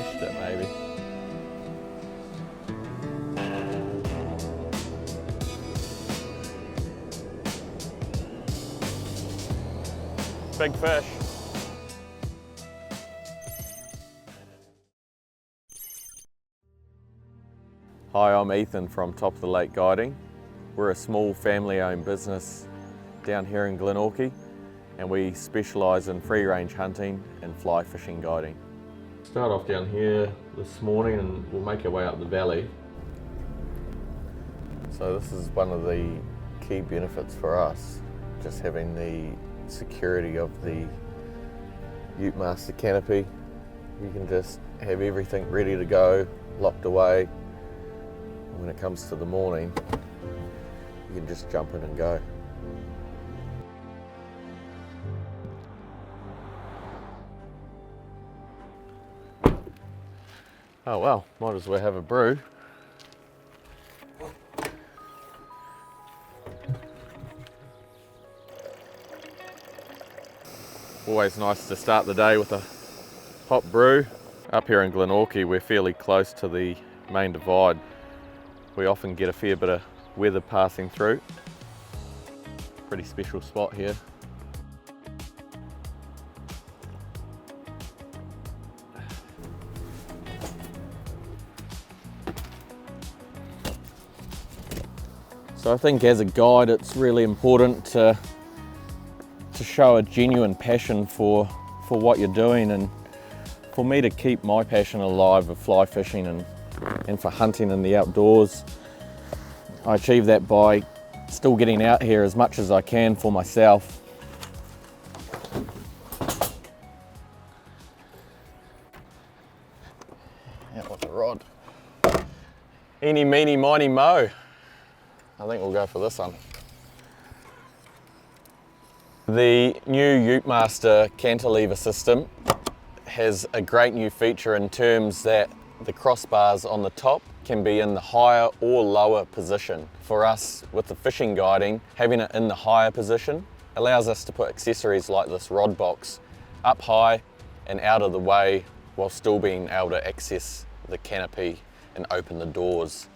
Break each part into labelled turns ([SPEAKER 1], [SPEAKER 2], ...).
[SPEAKER 1] splashed it maybe. Big fish. Hi, I'm Ethan from Top of the Lake Guiding. We're a small family-owned business down here in Glenorchy, and we specialise in free-range hunting and fly fishing guiding. Start off down here this morning and we'll make our way up the valley. So this is one of the key benefits for us, just having the security of the Utemaster Canopy. You can just have everything ready to go, locked away. And when it comes to the morning, you can just jump in and go. Oh well, might as well have a brew. Always nice to start the day with a hot brew. Up here in Glenorchy, we're fairly close to the main divide. We often get a fair bit of weather passing through. Pretty special spot here. So I think as a guide, it's really important to show a genuine passion for what you're doing, and for me to keep my passion alive of fly fishing and for hunting in the outdoors. I achieve that by still getting out here as much as I can for myself. Out with the rod. Eeny, meeny, miny, mo. I think we'll go for this one. The new Utemaster Cantilever system has a great new feature in terms that the crossbars on the top can be in the higher or lower position. For us, with the fishing guiding, having it in the higher position allows us to put accessories like this rod box up high and out of the way while still being able to access the canopy and open the doors.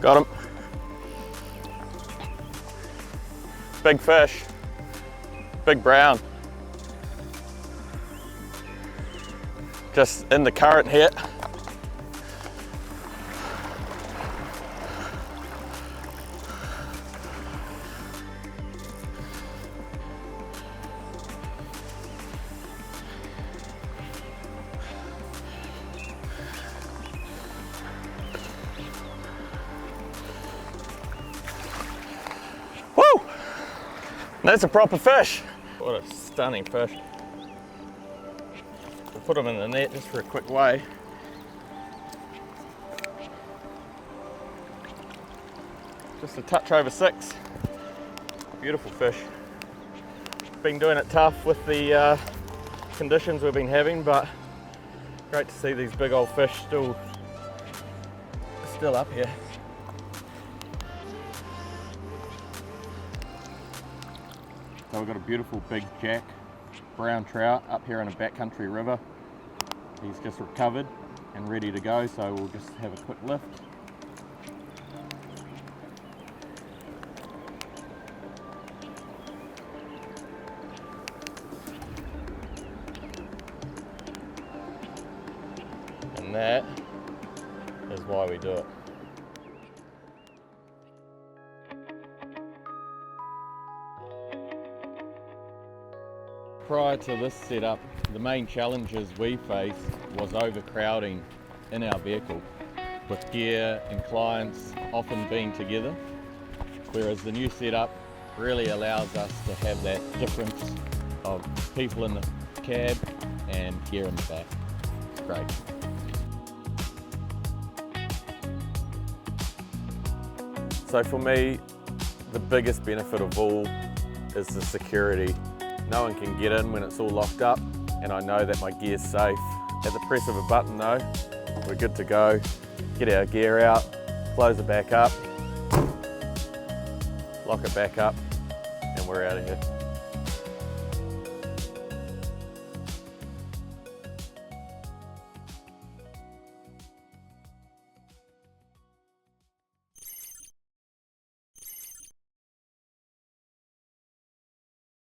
[SPEAKER 1] Got him. Big fish. Big brown. Just in the current here. That's a proper fish. What a stunning fish. We'll put them in the net just for a quick weigh. Just a touch over 6. Beautiful fish. Been doing it tough with the conditions we've been having, but great to see these big old fish still up here. So we've got a beautiful big jack brown trout up here in a backcountry river. He's just recovered and ready to go, so we'll just have a quick lift. And that is why we do it. Prior to this setup, the main challenges we faced was overcrowding in our vehicle, with gear and clients often being together. whereas the new setup really allows us to have that difference of people in the cab and gear in the back. It's great. So for me, the biggest benefit of all is the security. No one can get in when it's all locked up, and I know that my gear's safe. At the press of a button though, we're good to go. Get our gear out, close it back up, lock it back up, and we're out of here.